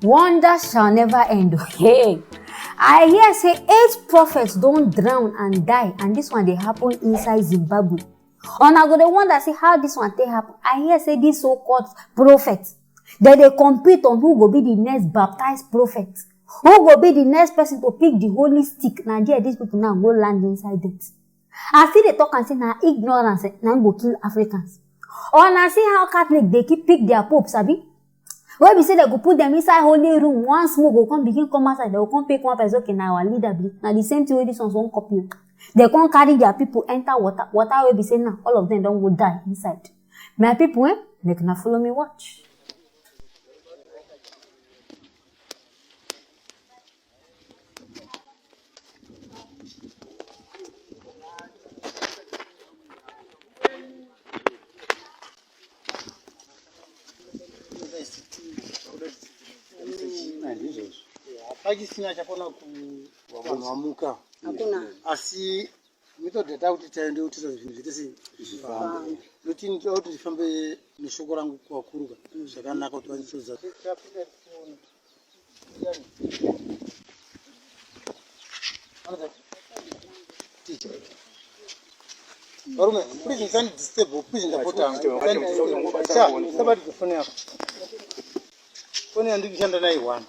Wonders shall never end. Hey, I hear say 8 prophets don't drown and die, and this one they happen inside Zimbabwe. And I go the wonder say how this one they happen. I hear say these so-called prophets, that they compete on who will be the next baptized prophet, who will be the next person to pick the holy stick. Now there these people now go land inside it. I see they talk and say now ignorance now go kill Africans. Or I see how Catholic they keep pick their popes, abi. Where we say they go put them inside holy room, one smoke go come begin come outside, they will come pick one person, okay, now our leader be. Now the same thing with this one's won't copy. They can't carry their people enter water. Water will be saying now, all of them don't go die inside. My people, they can follow me watch. Pakisina chakona kuamuka. Hakuna. Asi mito data kuti taende kuti zvinhu zvitese zvifambe. Lutini kuti zvifambe neshoko rangu kwakuruka. Zvakanaka kuti vanitsoza. Teacher. Warume, please send disable, please ndapota. Somebody the phone yako. Phone yangu ndikushanda nayo 1.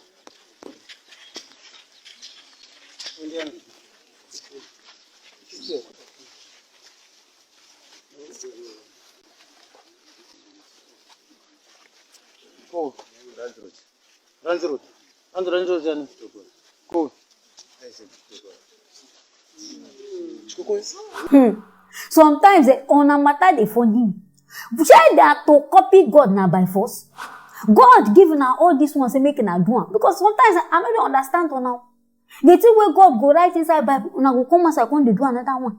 Cool. Ranzroot. Cool. Sometimes on a matter they funny. Try that to copy God now by force. God giving her all this ones and making her do it. Because sometimes I don't understand now. The thing where God go right inside Bible, and I go come as I come to do another one.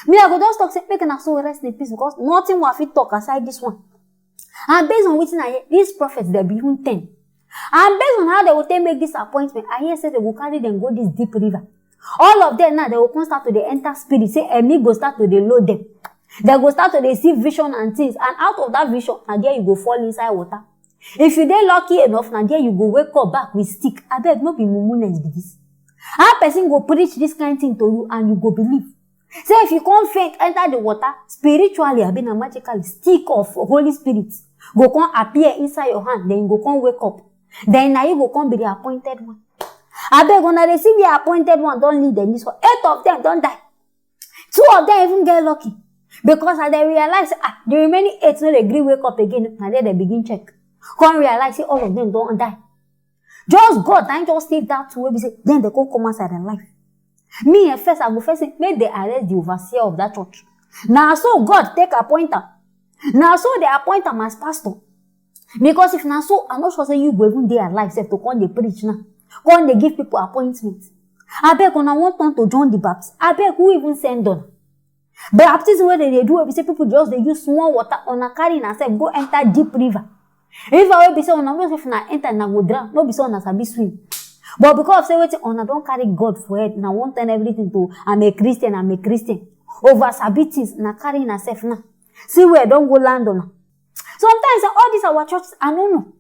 Me, I go just talk, say, making her soul rest in peace, because nothing will fit talk aside this one. And based on which I hear, these prophets, they be even 10. And based on how they will make this appointment, I hear say they will carry them go this deep river. All of them now, they will come start to the enter spirit, say, me go start to the load them. They go start to the see vision and things, and out of that vision, and there you go fall inside water. If you dey lucky enough, now there you go wake up back with stick. I beg no be mumuness be this. How person go preach this kind of thing to you and you go believe? Say if you come faint, enter the water, spiritually, I been a magical stick of Holy Spirit go come appear inside your hand, then you go come wake up. Then now you go come be the appointed one. I beg when I receive the appointed one, don't lead them this one. 8 of them don't die. 2 of them even get lucky. Because as they realize, the remaining 8 no they agree wake up again, and then they begin check. Come realize, see, all of them don't die. Just God, I just take that to where we say, then they go come outside in life. Me at first, I go first say, make they arrest the overseer of that church. Now, so God take a pointer. Now, so they appoint him as pastor. Because if now so, I'm not sure say you go even there alive, except to come they preach now. Come they give people appointments. I beg when I want them to join the Baptist. I beg who even send them. Baptism where they do, we say people just they use small water on a carry and say go enter deep river. If I will be saying, I'm not if I enter and I go drown, no be so as I be swim. But because say wait on I don't carry God for it, and I want turn everything to I'm a Christian. Over sabitis, na carry myself now. See where don't go land on. Sometimes all these our churches, I don't know.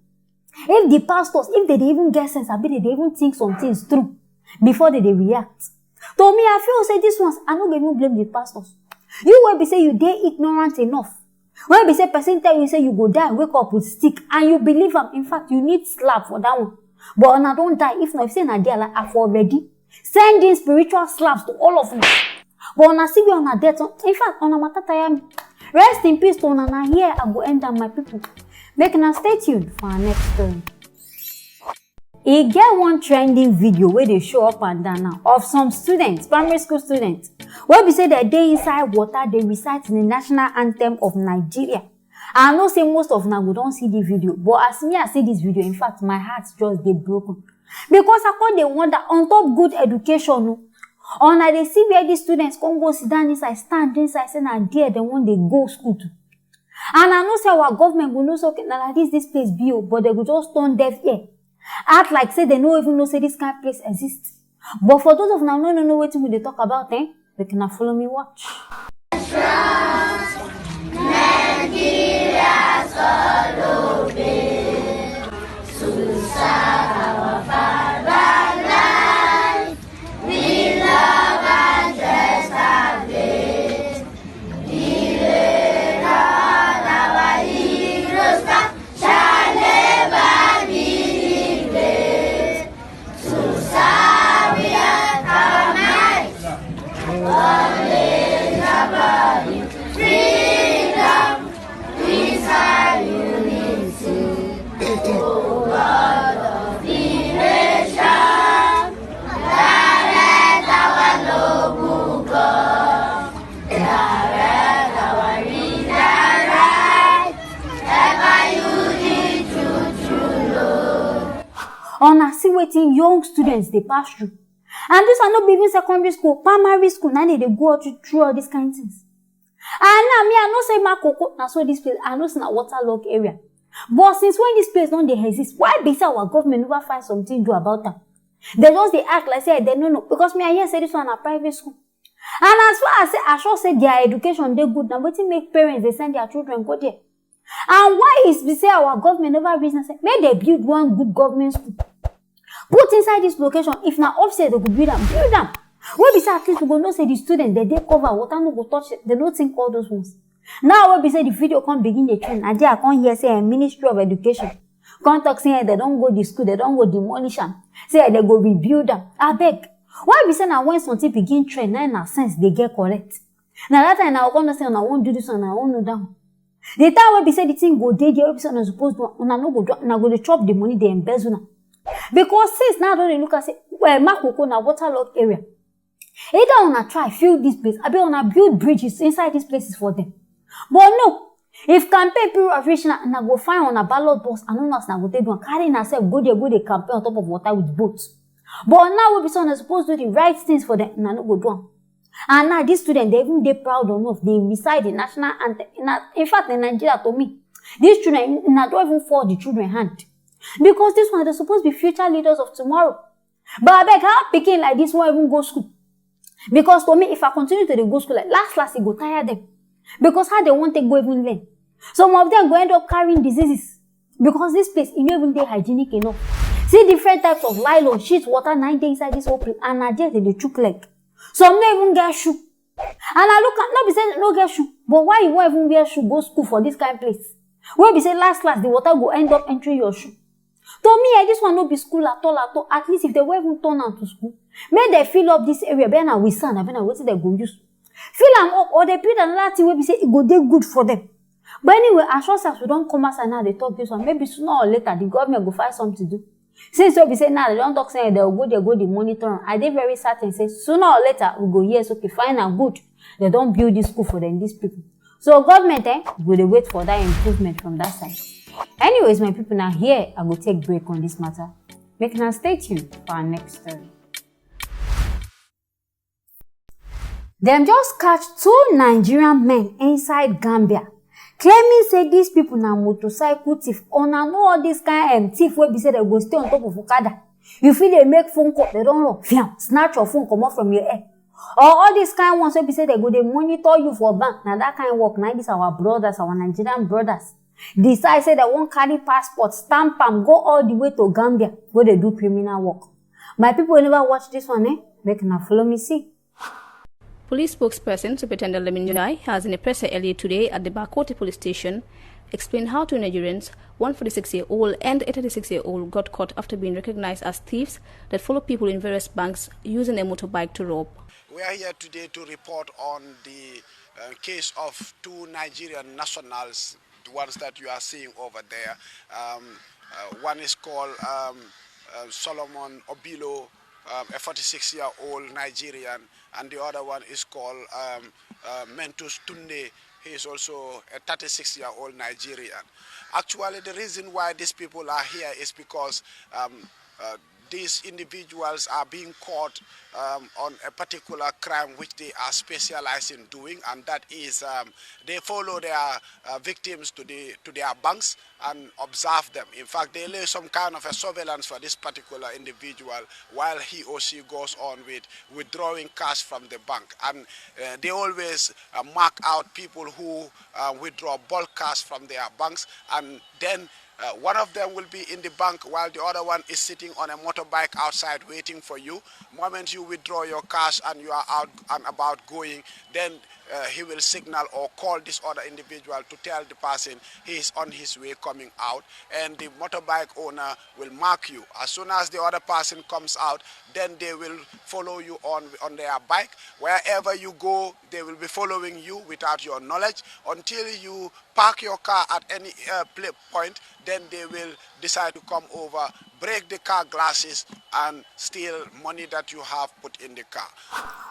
If the pastors, if they even get sense, I bet they even think some things through before they react. To me, I feel say this ones, I don't even blame the pastors. You will be say you dey ignorant enough. When we say person tell you say you go die, wake up with stick, and you believe them. In fact, you need slap for that one. But on I don't die, if not, if say na there like I've already send in spiritual slaps to all of them. But on I see we on a death. In fact, on a matter tire me. Rest in peace, on and here I go end up my people. Make now stay tuned for our next story. E get one trending video where they show up and down now of some students, primary school students, where we say that they inside water, they recite the national anthem of Nigeria. I know say most of now we don't see the video, but as me I see this video, in fact my heart just get broken. Because I thought they wonder on top good education, no. On they see where these students come go sit down inside, stand inside, say na there they want they go school to. And I know say our government will know so okay, now like this place be, but they will just turn deaf ear. Act like say they don't even know say this kind of place exists. But for those of now no know what they talk about, they can follow me watch. Nigeria's all over. Una see wetin young students dey pass through. And this one no be even secondary school, primary school, na dey go through all these kind things. And now me, I know say Makoko, na so this place, I know say na waterlogged area. But since when this place don dey exist, why be say our government never find something to do about am? They just dey act like say they no know. Because me, I hear say this one na private school. And as far as say, I sure say their education dey good, na wetin make parents dey send their children go there. And why is be say our government never reason say, make they build one good government school? Put inside this location, if na offset, they go build them. Wey be say at least we go know say the students they cover, water no go touch it. They don't think all those ones. Now wey be say the video come begin the trend, and I come hear say a Ministry of Education come talk say they don't go the school, they don't go demolish them. Say they go rebuild them. I beg. Why be say now when something begin trend, now in a sense they get correct. Now that time I come say I won't do this one, I won't know down. The time wey be say the thing go dey there, wey be say una supposed to, una no go do, una go dey chop the money they embezzle now. Because since now don't they look and say, well, Makoko na waterlogged area. Either una try fill this place, I be una build bridges inside these places for them. But no, if campaign period reach now, na go find on a ballot box and una go take one carry herself go there campaign on top of water with boats. But now we be so supposed to do the right things for them, na no go do am. And now these students, they even they proud enough, they recite the national anthem. In fact, in Nigeria, to me, these children, don't even fall the children hand. Because this one, they're supposed to be future leaders of tomorrow. But I beg, how picking like this won't even go school? Because to me, if I continue to go school, like last, it go tire them. Because how they want to go even learn. Some of them go end up carrying diseases. Because this place, it not even they hygienic enough. See different types of nylon, sheet, water, 9 days inside this open, and I just they chook leg. Some don't even get shoe. And I look at, not be saying no get shoe, but why you won't even wear shoe, go school for this kind of place? Where be say last, the water go end up entering your shoe. To me, this one no be school at all. At least if they were even turn out to school, may they fill up this area, then I will sand, then I will see they go use. Fill them up, or they build another thing where we say it go dey good for them. But anyway, as sure as we don't come outside now, they talk this one, maybe sooner or later the government go find something to do. Since we say now they don't talk saying they'll go the monitor. I did very certain say sooner or later we go yes, okay, fine and good. They don't build this school for them, these people. So government will they wait for that improvement from that side. Anyways, my people, now here I will take break on this matter. Make now stay tuned for our next story. Them just catch 2 Nigerian men inside Gambia, claiming say these people na motorcycle thief. Or na know all this kind of thief where be say they go stay on top of Okada. You feel they make phone call, they don't run, snatch your phone, come off from your head. Or all these kind ones where be say they go, they monitor you for bank. Now that kind of work, now this our brothers, our Nigerian brothers. Decide say they won't carry passport, stamp them, go all the way to Gambia, where they do criminal work. My people never watch this one, They can follow me see. Police spokesperson Superintendent Leminjunai has in a presser earlier today at the Bakote police station explained how 2 Nigerians, one 46-year-old and a 36-year-old, got caught after being recognized as thieves that follow people in various banks using a motorbike to rob. We are here today to report on the case of 2 Nigerian nationals, the ones that you are seeing over there. One is called Solomon Obilo, a 46-year-old Nigerian, and the other one is called Mentus Tunde. He is also a 36-year-old Nigerian. Actually, the reason why these people are here is because these individuals are being caught on a particular crime which they are specialized in doing, and that is they follow their victims to their banks and observe them. In fact, they lay some kind of a surveillance for this particular individual while he or she goes on with withdrawing cash from the bank. And they always mark out people who withdraw bulk cash from their banks, and then one of them will be in the bank while the other one is sitting on a motorbike outside waiting for you. The moment you withdraw your cash and you are out and about going, then he will signal or call this other individual to tell the person he is on his way coming out, and the motorbike owner will mark you. As soon as the other person comes out, then they will follow you on their bike. Wherever you go, they will be following you without your knowledge until you park your car at any point, then they will decide to come over, break the car glasses, and steal money that you have put in the car.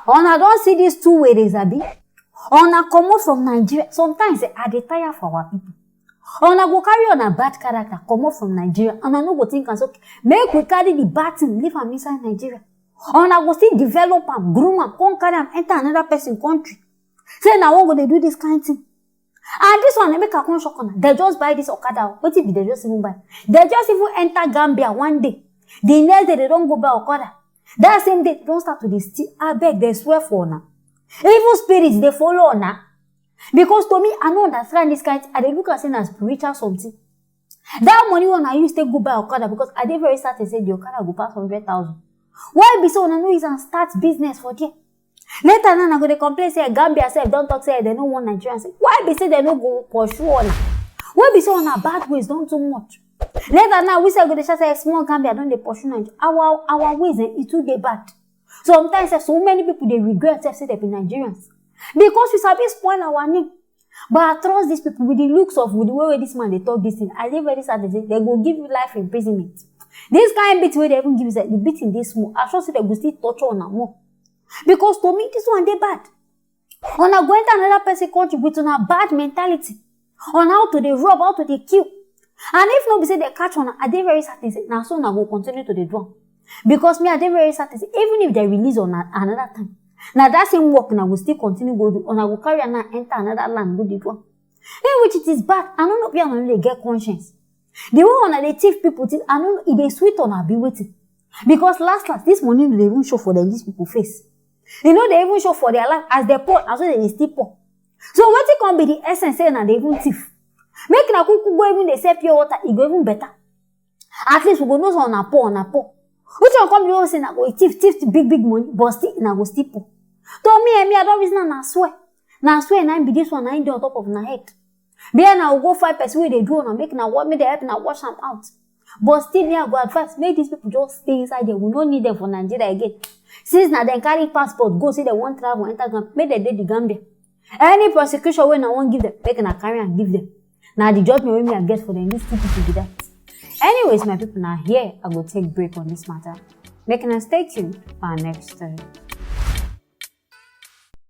I don't see these two ways, Abi. I come out from Nigeria. Sometimes I dey tire for our people. I go carry on a bad character, come out from Nigeria, and I no go think as okay, make we carry the bad thing, leave am inside Nigeria. I go still develop am, groom am, come carry am enter another person country. Say now one go dey do this kind of thing. And this one, they make a come shock on. They just buy this Okada. What if they just even buy? They just even enter Gambia one day. The next day, they don't go buy Okada. That same day, they don't start to dey steal. I beg, they swear for now. Evil spirits, they follow now. Because to me, I know understand this kind. I dey look at it as spiritual something. That money one I used to go buy Okada because I dey very certain say the Okada go pass 100,000. Why be so? I know is and start business for there. Later now, I go to complain say Gambia self don't talk say they don't want Nigerians. Say why be say they no go pursue on? Why be so on a bad ways don't too much? Later now we say go to say small Gambia don't they pursue Nigeria. Our ways it too dey bad. Sometimes so many people they regret say they be Nigerians because we sabi spoil our name. But I trust these people with the looks of with the way this man they talk this thing. I live very sad they go give you life imprisonment. This kind of bit where they even give you the beating this small. I trust they go still torture on more. Because to me, this one, they bad. On a going to another person country with a bad mentality. On how to they rob, how to they kill. And if nobody say they catch on, are they very certain? Now so now go continue to the drum. Because me, are they very certain? Even if they release on another time. Now that same work now will still continue go do. On I will carry and enter another land go the drum. In which it is bad. I don't know if you they get conscience. The way on they thief people, I don't know if they sweet on I be waiting. Because last, this money they even show for them, these people face. You know, they even show for their life as they poor, as well they still poor. So what it can be the essence saying that they even thief. Make na kuku go even they sell pure water, it go even better. At least we go know so on a poor. Which one come you say na go thief big money, but still na go still poor. To me, I don't reason na swear. Na swear na be this one na in on top of na head. Be na go 5 person where they do on make na what me they help na wash them out. But still me I go advise make these people just stay inside there. We don't need them for Nigeria again. Since now they carry passport, go see they won't travel, enter Gambia, make they did the Gambia. Any prosecution when I won't give them, make a carry and give them. Now the judgment when me I get for them, this people to do that. Anyways, my people, now here I will take break on this matter. Make a stay tuned for our next story.